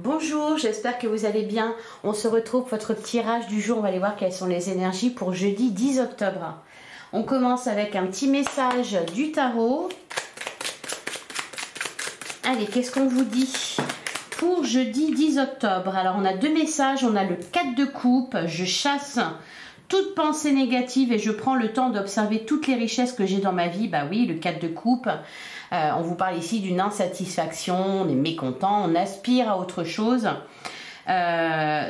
Bonjour, j'espère que vous allez bien. On se retrouve pour votre tirage du jour. On va aller voir quelles sont les énergies pour jeudi 10 octobre. On commence avec un petit message du tarot. Allez, qu'est-ce qu'on vous dit pour jeudi 10 octobre? Alors, on a deux messages. On a le 4 de coupe. Je chasse toute pensée négative et je prends le temps d'observer toutes les richesses que j'ai dans ma vie. Bah oui, le 4 de coupe. On vous parle ici d'une insatisfaction, on est mécontent, on aspire à autre chose.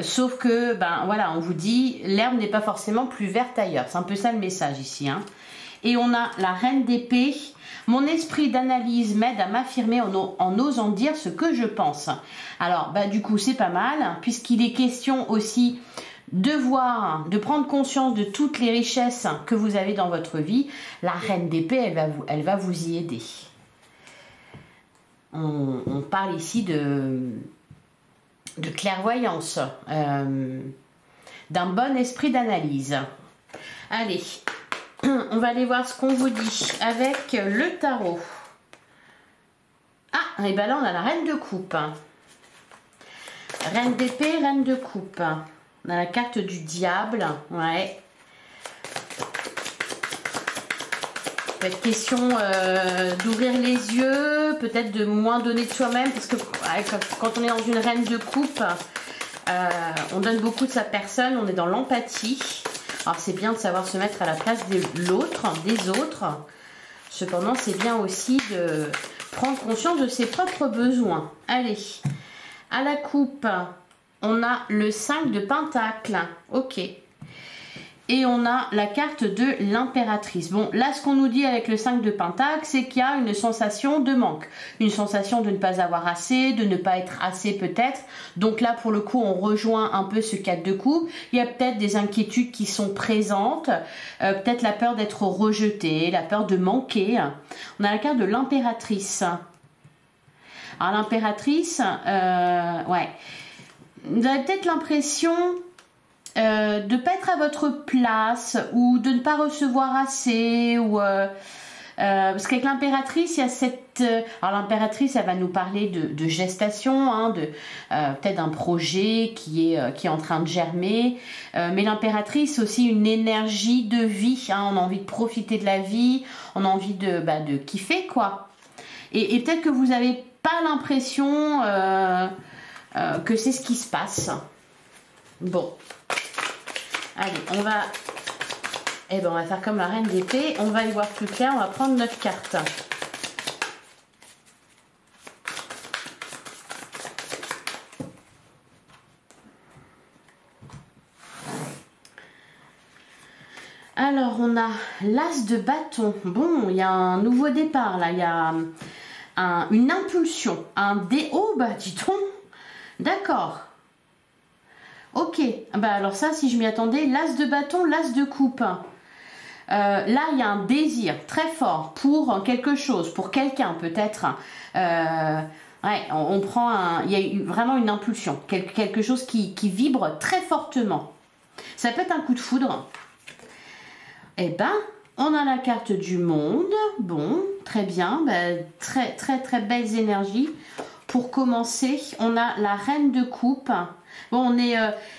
Sauf que, ben voilà, on vous dit, l'herbe n'est pas forcément plus verte ailleurs. C'est un peu ça le message ici. Hein. Et on a la reine d'épée. Mon esprit d'analyse m'aide à m'affirmer en osant dire ce que je pense. Alors, bah, du coup, c'est pas mal, puisqu'il est question aussi de prendre conscience de toutes les richesses que vous avez dans votre vie. La reine d'épée, elle va vous y aider. On parle ici de clairvoyance, d'un bon esprit d'analyse. Allez, on va aller voir ce qu'on vous dit avec le tarot. Ah, et bien là on a la reine de coupe. Reine d'épée, reine de coupe. On a la carte du diable, ouais. Peut être question d'ouvrir les yeux, peut-être de moins donner de soi-même, parce que quand on est dans une reine de coupe, on donne beaucoup de sa personne, on est dans l'empathie. Alors c'est bien de savoir se mettre à la place de l'autre, des autres. Cependant, c'est bien aussi de prendre conscience de ses propres besoins. Allez, à la coupe, on a le 5 de pentacle. Ok. Et on a la carte de l'impératrice. Bon, là, ce qu'on nous dit avec le 5 de pentacle, c'est qu'il y a une sensation de manque. Une sensation de ne pas avoir assez, de ne pas être assez peut-être. Donc là, pour le coup, on rejoint un peu ce 4 de coupe. Il y a peut-être des inquiétudes qui sont présentes. Peut-être la peur d'être rejeté, la peur de manquer. On a la carte de l'impératrice. Alors l'impératrice, ouais. Vous avez peut-être l'impression de ne pas être à votre place ou de ne pas recevoir assez ou parce qu'avec l'impératrice il y a cette alors l'impératrice elle va nous parler de gestation, hein, de peut-être d'un projet qui est en train de germer, mais l'impératrice c'est aussi une énergie de vie, hein, on a envie de profiter de la vie, on a envie de kiffer quoi, et peut-être que vous n'avez pas l'impression que c'est ce qui se passe. Bon, allez, on va faire comme la reine d'épée. On va y voir plus clair. On va prendre notre carte. Alors, on a l'as de bâton. Bon, il y a un nouveau départ là. Il y a une impulsion. Oh, bah, dis donc. D'accord. Ok, bah alors ça, si je m'y attendais, l'as de bâton, l'as de coupe. Là, il y a un désir très fort pour quelque chose, pour quelqu'un peut-être. Ouais, on prend il y a vraiment une impulsion, quelque chose qui vibre très fortement. Ça peut être un coup de foudre. Eh ben, on a la carte du monde. Bon, très bien, bah, très très très belles énergies. Pour commencer, on a la reine de coupe. Bon,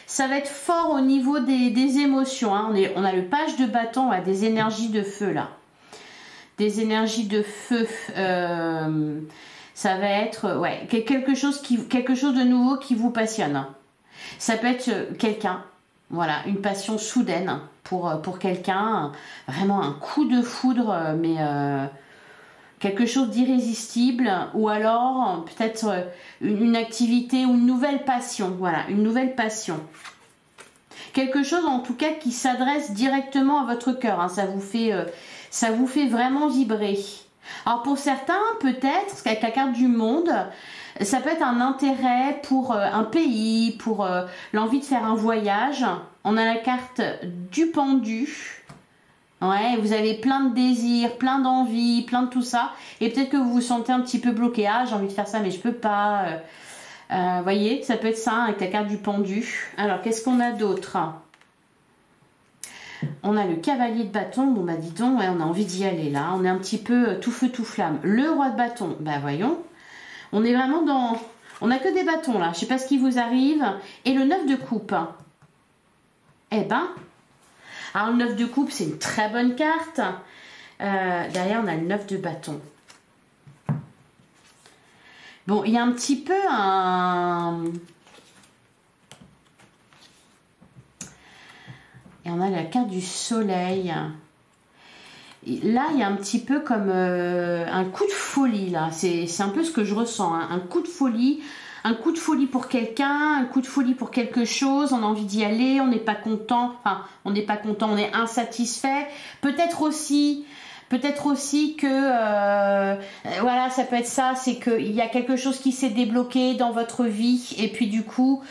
ça va être fort au niveau des émotions. Hein. On a le page de bâton, on a des énergies de feu là. Des énergies de feu. Ça va être ouais, quelque chose de nouveau qui vous passionne. Ça peut être quelqu'un. Voilà, une passion soudaine pour quelqu'un. Vraiment un coup de foudre, mais quelque chose d'irrésistible, ou alors peut-être une activité ou une nouvelle passion. Voilà, une nouvelle passion. Quelque chose en tout cas qui s'adresse directement à votre cœur. Hein, ça vous fait vraiment vibrer. Alors pour certains, peut-être, parce qu'avec la carte du monde, ça peut être un intérêt pour un pays, pour l'envie de faire un voyage. On a la carte du pendu. Ouais, vous avez plein de désirs, plein d'envies, plein de tout ça. Et peut-être que vous vous sentez un petit peu bloqué. Ah, j'ai envie de faire ça, mais je peux pas. Voyez, ça peut être ça avec la carte du pendu. Alors, qu'est-ce qu'on a d'autre? On a le cavalier de bâton. Bon, bah dis donc, ouais, on a envie d'y aller là. On est un petit peu tout feu, tout flamme. Le roi de bâton, bah voyons. On est vraiment On n'a que des bâtons là, je ne sais pas ce qui vous arrive. Et le 9 de coupe. Eh ben, alors le 9 de coupe, c'est une très bonne carte. Derrière, on a le 9 de bâton. Bon, il y a un petit peu un... Et on a la carte du soleil. Et là, il y a un petit peu comme un coup de folie, là. C'est un peu ce que je ressens, hein. Un coup de folie. Un coup de folie pour quelqu'un, un coup de folie pour quelque chose. On a envie d'y aller, on n'est pas content. Enfin, on n'est pas content, on est insatisfait. Peut-être aussi que, voilà, ça peut être ça. C'est qu'il y a quelque chose qui s'est débloqué dans votre vie. Et puis, du coup...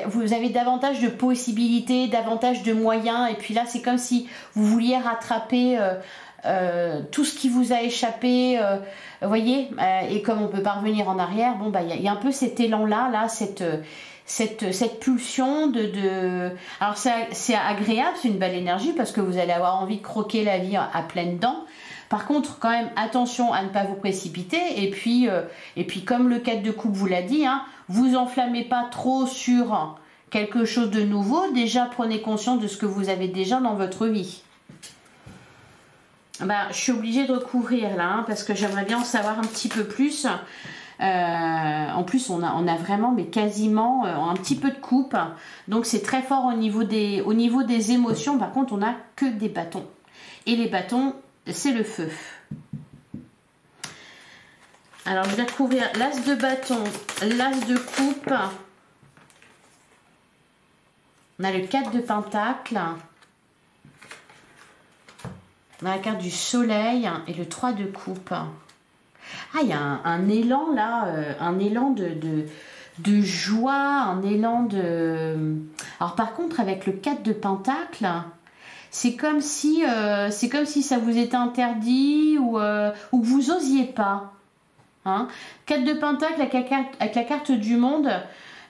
vous avez davantage de possibilités, davantage de moyens, et puis là c'est comme si vous vouliez rattraper tout ce qui vous a échappé, vous voyez, et comme on peut pas revenir en arrière, bon bah il y a un peu cet élan là, cette pulsion alors c'est agréable, c'est une belle énergie parce que vous allez avoir envie de croquer la vie à pleines dents. Par contre, quand même, attention à ne pas vous précipiter. Et puis comme le 4 de coupe vous l'a dit, hein, vous enflammez pas trop sur quelque chose de nouveau. Déjà, prenez conscience de ce que vous avez déjà dans votre vie. Ben, je suis obligée de recouvrir là, hein, parce que j'aimerais bien en savoir un petit peu plus. En plus, on a vraiment, mais quasiment un petit peu de coupe. Donc, c'est très fort au niveau des émotions. Par contre, on n'a que des bâtons. Et les bâtons... c'est le feu. Alors, je vais recouvrir l'as de bâton, l'as de coupe. On a le 4 de pentacle. On a la carte du soleil et le 3 de coupe. Ah, il y a un élan là, un élan de joie, un élan de... Alors, par contre, avec le 4 de pentacle... c'est comme si ça vous était interdit ou que vous osiez pas. Hein. 4 de pentacle avec la carte du monde,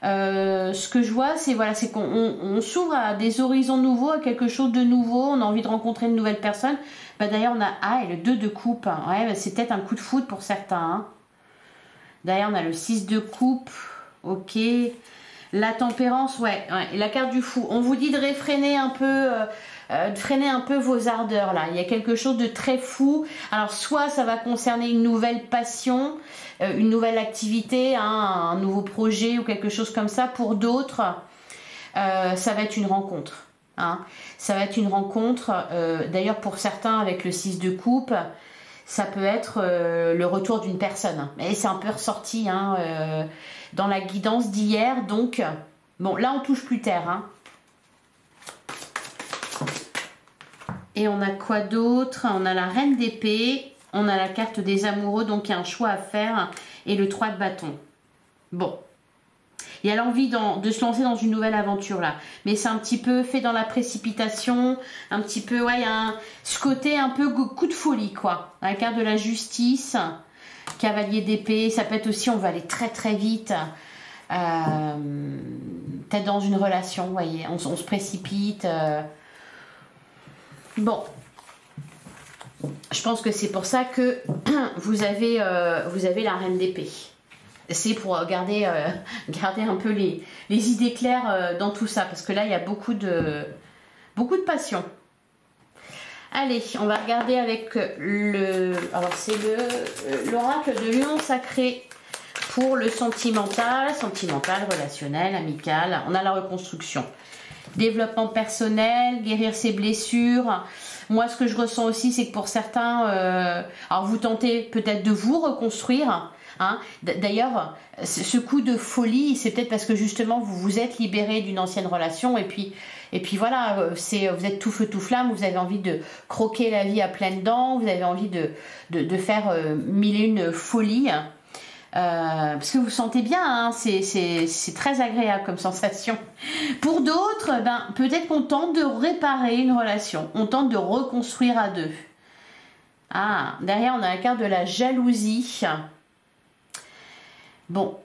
ce que je vois, c'est voilà, c'est qu'on s'ouvre à des horizons nouveaux, à quelque chose de nouveau, on a envie de rencontrer une nouvelle personne. Bah, d'ailleurs, on a et le 2 de coupe. Ouais, bah, c'est peut-être un coup de foudre pour certains. Hein. D'ailleurs, on a le 6 de coupe. Ok. La tempérance, ouais. La carte du fou. On vous dit de réfréner un peu... de freiner un peu vos ardeurs là, il y a quelque chose de très fou. Alors soit ça va concerner une nouvelle passion, une nouvelle activité, hein, un nouveau projet ou quelque chose comme ça. Pour d'autres, ça va être une rencontre. Hein. Ça va être une rencontre, d'ailleurs pour certains avec le 6 de coupe, ça peut être le retour d'une personne. Et c'est un peu ressorti hein, dans la guidance d'hier, donc bon là on touche plus terre. Hein. Et on a quoi d'autre? On a la reine d'épée, on a la carte des amoureux, donc il y a un choix à faire, et le 3 de bâton. Bon, il y a l'envie de se lancer dans une nouvelle aventure là, mais c'est un petit peu fait dans la précipitation, un petit peu, ouais, il y a ce côté un peu coup de folie quoi. La carte de la justice, cavalier d'épée, ça peut être aussi, on va aller très très vite, peut-être dans une relation, vous voyez, on se précipite... Bon, je pense que c'est pour ça que vous avez la reine d'épée. C'est pour garder un peu les idées claires dans tout ça. Parce que là, il y a beaucoup de passion. Allez, on va regarder avec alors, c'est l'oracle de l'union sacrée pour le sentimental, relationnel, amical. On a la reconstruction. Développement personnel, guérir ses blessures. Moi, ce que je ressens aussi, c'est que pour certains, alors vous tentez peut-être de vous reconstruire. Hein. D'ailleurs, ce coup de folie, c'est peut-être parce que justement, vous vous êtes libéré d'une ancienne relation et puis voilà, vous êtes tout feu, tout flamme, vous avez envie de croquer la vie à pleines dents, vous avez envie de faire mille et une folies. Parce que vous sentez bien, hein, c'est très agréable comme sensation. Pour d'autres, ben, peut-être qu'on tente de réparer une relation, on tente de reconstruire à deux. Ah, derrière on a la carte de la jalousie. Bon,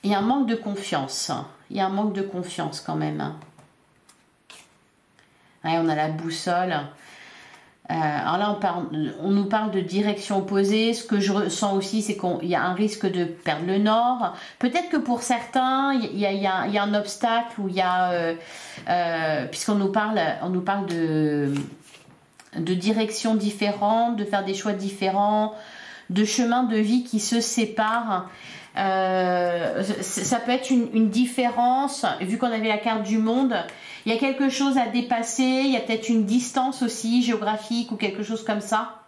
il y a un manque de confiance, il y a un manque de confiance quand même. Ouais, on a la boussole. Alors là, on nous parle de direction opposée. Ce que je ressens aussi, c'est qu'il y a un risque de perdre le nord. Peut-être que pour certains, il y a un obstacle où il y a, puisqu'on nous parle de directions différentes, de faire des choix différents, de chemins de vie qui se séparent. Ça peut être une différence, vu qu'on avait la carte du monde. Il y a quelque chose à dépasser, il y a peut-être une distance aussi géographique ou quelque chose comme ça.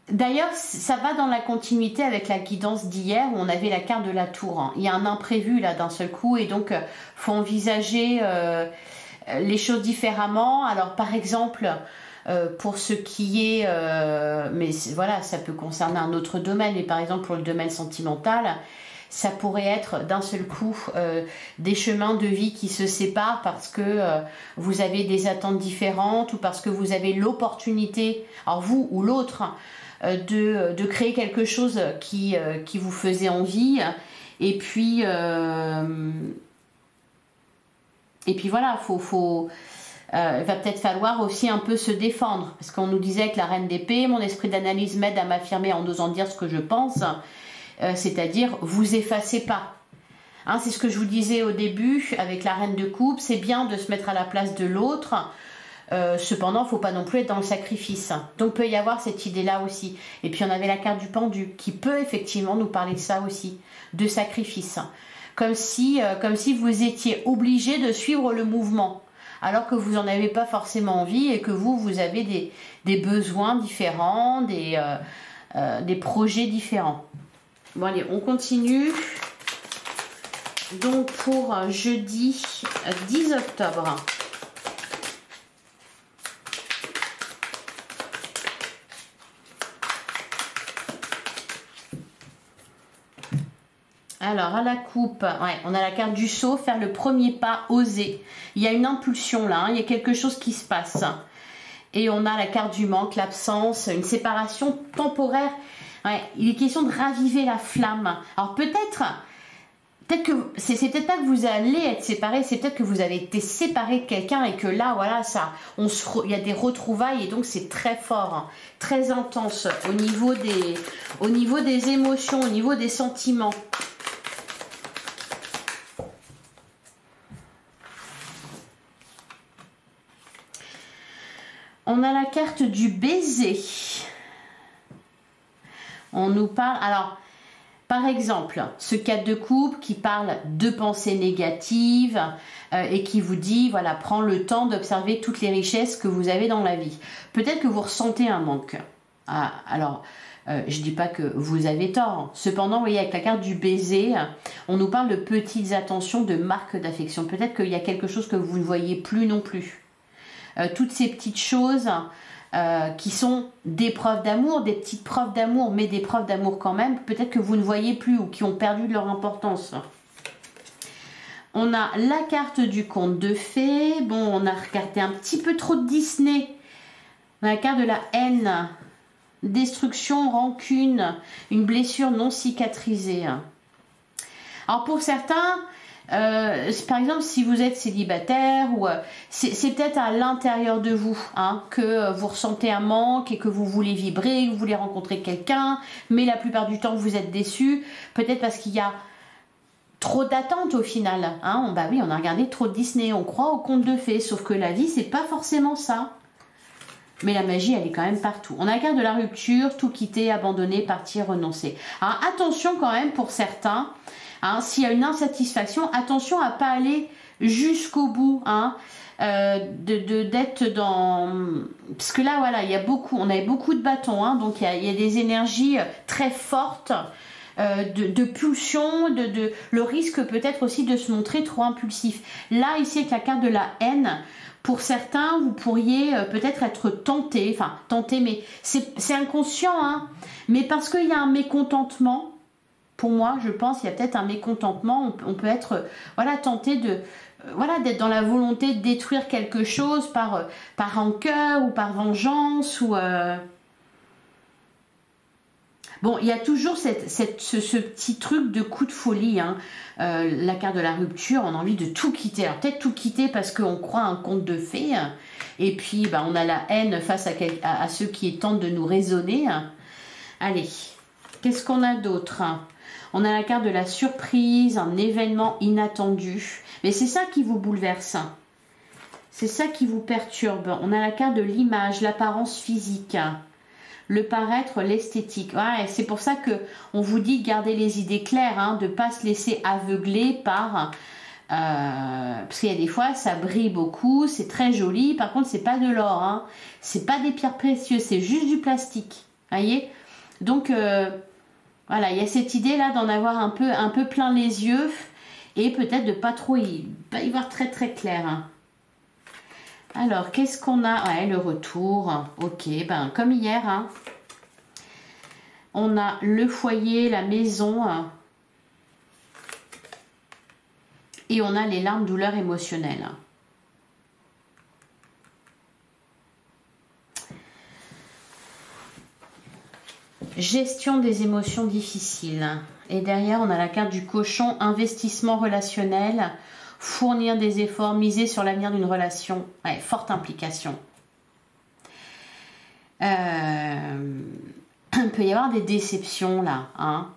D'ailleurs, ça va dans la continuité avec la guidance d'hier où on avait la carte de la tour, hein. Il y a un imprévu là d'un seul coup et donc faut envisager les choses différemment. Alors par exemple, pour ce qui est, mais voilà, ça peut concerner un autre domaine, mais par exemple pour le domaine sentimental, ça pourrait être d'un seul coup des chemins de vie qui se séparent parce que vous avez des attentes différentes ou parce que vous avez l'opportunité, alors vous ou l'autre, de créer quelque chose qui vous faisait envie. Et puis voilà, il va peut-être falloir aussi un peu se défendre parce qu'on nous disait que la reine d'épée, mon esprit d'analyse m'aide à m'affirmer en osant dire ce que je pense. C'est-à-dire vous effacez pas, hein, c'est ce que je vous disais au début avec la reine de coupe, c'est bien de se mettre à la place de l'autre, cependant il ne faut pas non plus être dans le sacrifice, donc peut y avoir cette idée là aussi. Et puis on avait la carte du pendu qui peut effectivement nous parler de ça aussi, de sacrifice, comme si vous étiez obligé de suivre le mouvement alors que vous n'en avez pas forcément envie et que vous avez des besoins différents, des projets différents. Bon allez, on continue. Donc pour jeudi 10 octobre. Alors à la coupe, ouais, on a la carte du saut, faire le premier pas, oser. Il y a une impulsion là, hein, il y a quelque chose qui se passe. Et on a la carte du manque, l'absence, une séparation temporaire. Ouais, il est question de raviver la flamme. Alors peut-être que c'est peut-être pas que vous allez être séparés, c'est peut-être que vous avez été séparés de quelqu'un et que là, voilà, il y a des retrouvailles et donc c'est très fort, hein, très intense au niveau des émotions, au niveau des sentiments. On a la carte du baiser. On nous parle, alors, par exemple, ce 4 de coupe qui parle de pensées négatives et qui vous dit, voilà, prends le temps d'observer toutes les richesses que vous avez dans la vie. Peut-être que vous ressentez un manque. Ah, alors, je ne dis pas que vous avez tort. Cependant, vous voyez, avec la carte du baiser, on nous parle de petites attentions, de marques d'affection. Peut-être qu'il y a quelque chose que vous ne voyez plus non plus. Toutes ces petites choses qui sont des preuves d'amour, des petites preuves d'amour, mais des preuves d'amour quand même, peut-être que vous ne voyez plus ou qui ont perdu de leur importance. On a la carte du conte de fées. Bon, on a regardé un petit peu trop de Disney. On a la carte de la haine, destruction, rancune, une blessure non cicatrisée. Alors pour certains, par exemple, si vous êtes célibataire, ou c'est peut-être à l'intérieur de vous, hein, que vous ressentez un manque et que vous voulez vibrer, que vous voulez rencontrer quelqu'un, mais la plupart du temps vous êtes déçu, peut-être parce qu'il y a trop d'attentes au final, hein. Bah oui, on a regardé trop de Disney, on croit aux contes de fées, sauf que la vie c'est pas forcément ça. Mais la magie, elle est quand même partout. On a la carte de la rupture, tout quitter, abandonner, partir, renoncer. Alors attention quand même pour certains, hein, s'il y a une insatisfaction, attention à ne pas aller jusqu'au bout, hein, d'être dans... Parce que là, voilà, il y a beaucoup, on avait beaucoup de bâtons, hein, donc il y a des énergies très fortes, de pulsion, le risque peut-être aussi de se montrer trop impulsif. Là, ici, avec la carte de la haine, pour certains, vous pourriez peut-être être tenté, enfin tenté, mais c'est inconscient, hein, mais parce qu'il y a un mécontentement. Pour moi, je pense qu'il y a peut-être un mécontentement. On peut être voilà, tenté d'être dans la volonté de détruire quelque chose par rancœur ou par vengeance. Ou, Bon, il y a toujours ce petit truc de coup de folie, hein. La carte de la rupture, on a envie de tout quitter. Alors peut-être tout quitter parce qu'on croit à un conte de fées. Et puis, bah, on a la haine face à ceux qui tentent de nous raisonner. Allez, qu'est-ce qu'on a d'autre? On a la carte de la surprise, un événement inattendu. Mais c'est ça qui vous bouleverse. C'est ça qui vous perturbe. On a la carte de l'image, l'apparence physique. Le paraître, l'esthétique. Ouais, c'est pour ça que on vous dit de garder les idées claires, hein, de ne pas se laisser aveugler par... parce qu'il y a des fois, ça brille beaucoup, c'est très joli. Par contre, c'est pas de l'or, hein, c'est pas des pierres précieuses, c'est juste du plastique. Voyez? Donc, voilà, il y a cette idée-là d'en avoir un peu plein les yeux et peut-être de pas trop y voir très très clair. Hein. Alors, qu'est-ce qu'on a? Ouais, le retour. Ok, ben comme hier. Hein. On a le foyer, la maison. Et on a les larmes, douleurs émotionnelles. Gestion des émotions difficiles. Et derrière, on a la carte du cochon, investissement relationnel. Fournir des efforts, miser sur l'avenir d'une relation. Ouais, forte implication. Il peut y avoir des déceptions là. Hein.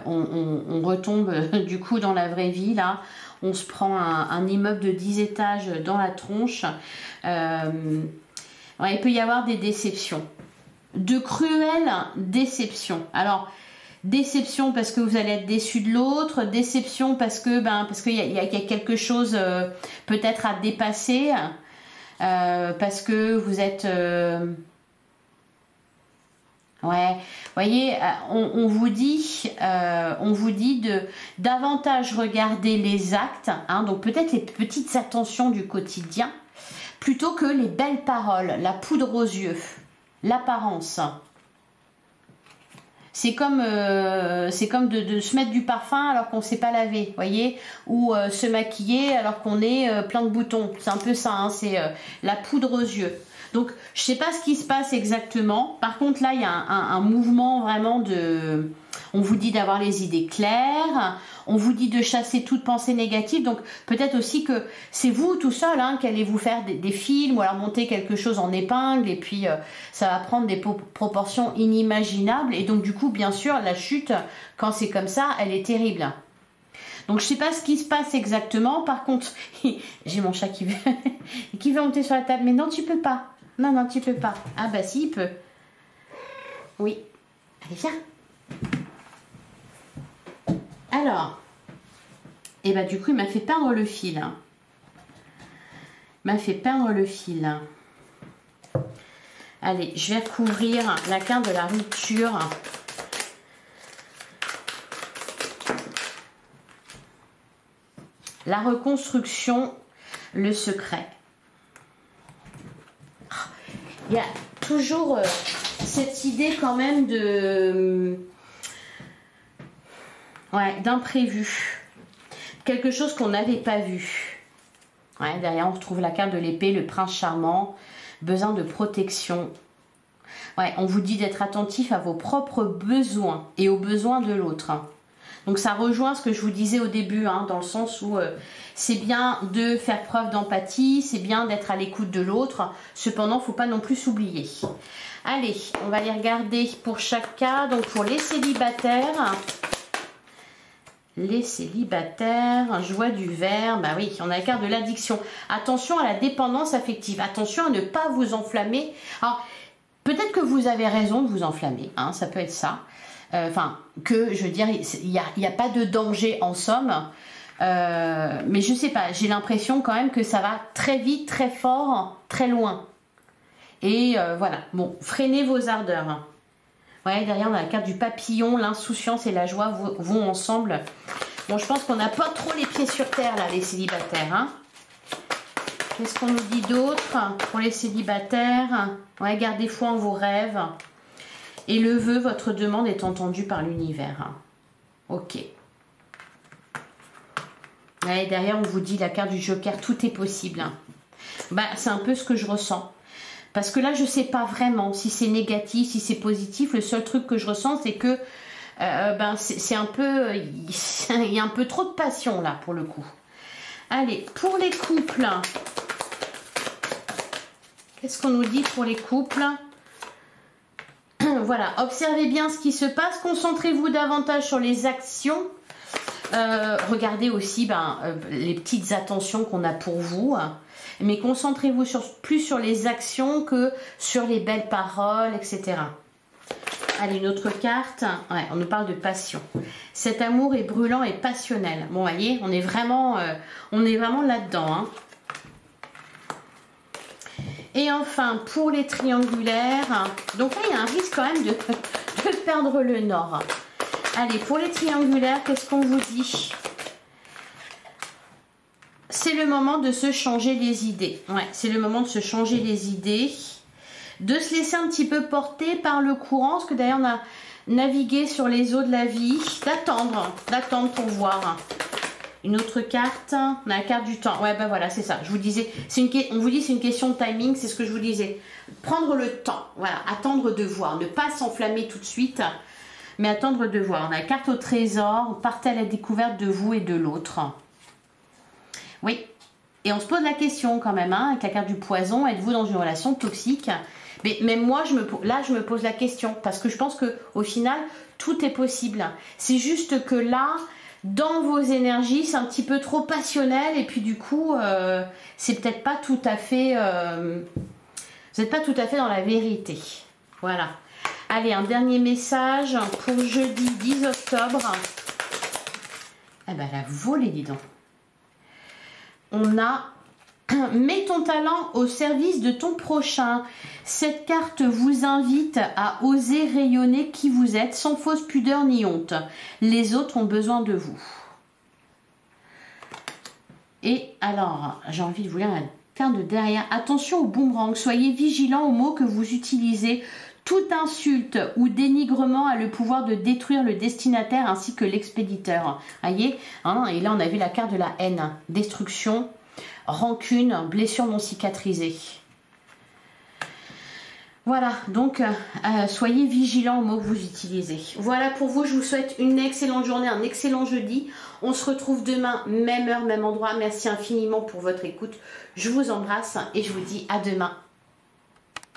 On retombe du coup dans la vraie vie là. On se prend un immeuble de 10 étages dans la tronche. Ouais, il peut y avoir des déceptions. De cruelles déceptions. Alors, déception parce que vous allez être déçu de l'autre, déception parce qu'il y a quelque chose peut-être à dépasser, parce que vous êtes... ouais, voyez, on vous dit de davantage regarder les actes, hein, donc peut-être les petites attentions du quotidien, plutôt que les belles paroles, la poudre aux yeux, l'apparence. C'est comme de se mettre du parfum alors qu'on ne s'est pas lavé, voyez, ou se maquiller alors qu'on est plein de boutons. C'est un peu ça, hein, c'est la poudre aux yeux. Donc, je ne sais pas ce qui se passe exactement. Par contre, là, il y a un mouvement vraiment de... On vous dit d'avoir les idées claires. On vous dit de chasser toute pensée négative. Donc, peut-être aussi que c'est vous tout seul hein, qui allez vous faire des films ou alors monter quelque chose en épingle. Et puis, ça va prendre des proportions inimaginables. Et donc, du coup, bien sûr, la chute, quand c'est comme ça, elle est terrible. Donc, je ne sais pas ce qui se passe exactement. Par contre, j'ai mon chat qui veut monter sur la table. Mais non, tu peux pas. Non, non, tu peux pas. Ah bah si, il peut. Oui. Allez, viens. Alors. Et bah du coup, il m'a fait perdre le fil. Hein. Il m'a fait perdre le fil. Allez, je vais recouvrir la carte de la rupture. La reconstruction, le secret. Il y a toujours cette idée quand même de d'imprévu. Quelque chose qu'on n'avait pas vu. Ouais, derrière, on retrouve la carte de l'épée, le prince charmant, besoin de protection. Ouais, on vous dit d'être attentif à vos propres besoins et aux besoins de l'autre. Donc ça rejoint ce que je vous disais au début, hein, dans le sens où c'est bien de faire preuve d'empathie, c'est bien d'être à l'écoute de l'autre. Cependant, il ne faut pas non plus s'oublier. Allez, on va les regarder pour chaque cas. Donc pour les célibataires, joie du vert, bah oui, on a la carte de l'addiction. Attention à la dépendance affective, attention à ne pas vous enflammer. Alors, peut-être que vous avez raison de vous enflammer, hein, ça peut être ça. Enfin, que je veux dire, il n'y a pas de danger en somme. Mais je sais pas, j'ai l'impression quand même que ça va très vite, très fort, très loin. Et voilà, bon, freinez vos ardeurs. Ouais, derrière on a la carte du papillon, l'insouciance et la joie vont ensemble. Bon, je pense qu'on n'a pas trop les pieds sur terre là, les célibataires. Hein. Qu'est-ce qu'on nous dit d'autre pour les célibataires? Ouais, gardez foi en vos rêves. Et le vœu, votre demande est entendue par l'univers. Hein. Ok. Ouais, derrière, on vous dit la carte du joker, tout est possible. Hein. Bah, c'est un peu ce que je ressens. Parce que là, je ne sais pas vraiment si c'est négatif, si c'est positif. Le seul truc que je ressens, c'est que c'est un peu... Il y a un peu trop de passion là, pour le coup. Allez, pour les couples... Qu'est-ce qu'on nous dit pour les couples? Voilà, observez bien ce qui se passe. Concentrez-vous davantage sur les actions. Regardez aussi les petites attentions qu'on a pour vous. Mais concentrez-vous plus sur les actions que sur les belles paroles, etc. Allez, une autre carte. Ouais, on nous parle de passion. Cet amour est brûlant et passionnel. Bon, voyez, on est vraiment là-dedans. Hein. Et enfin, pour les triangulaires, donc là, il y a un risque quand même de perdre le nord. Allez, pour les triangulaires, qu'est-ce qu'on vous dit? C'est le moment de se changer les idées. Ouais, c'est le moment de se changer les idées. De se laisser un petit peu porter par le courant, parce que d'ailleurs, on a navigué sur les eaux de la vie. D'attendre pour voir. Une autre carte, on a la carte du temps. Ouais, ben voilà, c'est ça. Je vous disais, on vous dit c'est une question de timing, c'est ce que je vous disais. Prendre le temps, voilà, attendre de voir, ne pas s'enflammer tout de suite, mais attendre de voir. On a la carte au trésor, partez à la découverte de vous et de l'autre. Oui, et on se pose la question quand même, hein, avec la carte du poison, êtes-vous dans une relation toxique? Mais même moi, je me pose la question, parce que je pense qu'au final, tout est possible. C'est juste que là... Dans vos énergies, c'est un petit peu trop passionnel et puis du coup, c'est peut-être pas tout à fait... vous n'êtes pas tout à fait dans la vérité. Voilà. Allez, un dernier message pour jeudi 10 octobre. Eh ben, elle a volé, dis donc. On a... Mets ton talent au service de ton prochain. Cette carte vous invite à oser rayonner qui vous êtes sans fausse pudeur ni honte. Les autres ont besoin de vous. Et alors, j'ai envie de vous lire la carte de derrière. Attention au boomerang. Soyez vigilant aux mots que vous utilisez. Toute insulte ou dénigrement a le pouvoir de détruire le destinataire ainsi que l'expéditeur. Voyez, hein, et là, on a vu la carte de la haine. Destruction. Rancune, blessure non cicatrisée. Voilà, donc soyez vigilants aux mots que vous utilisez. Voilà pour vous, je vous souhaite une excellente journée, un excellent jeudi. On se retrouve demain, même heure, même endroit. Merci infiniment pour votre écoute. Je vous embrasse et je vous dis à demain.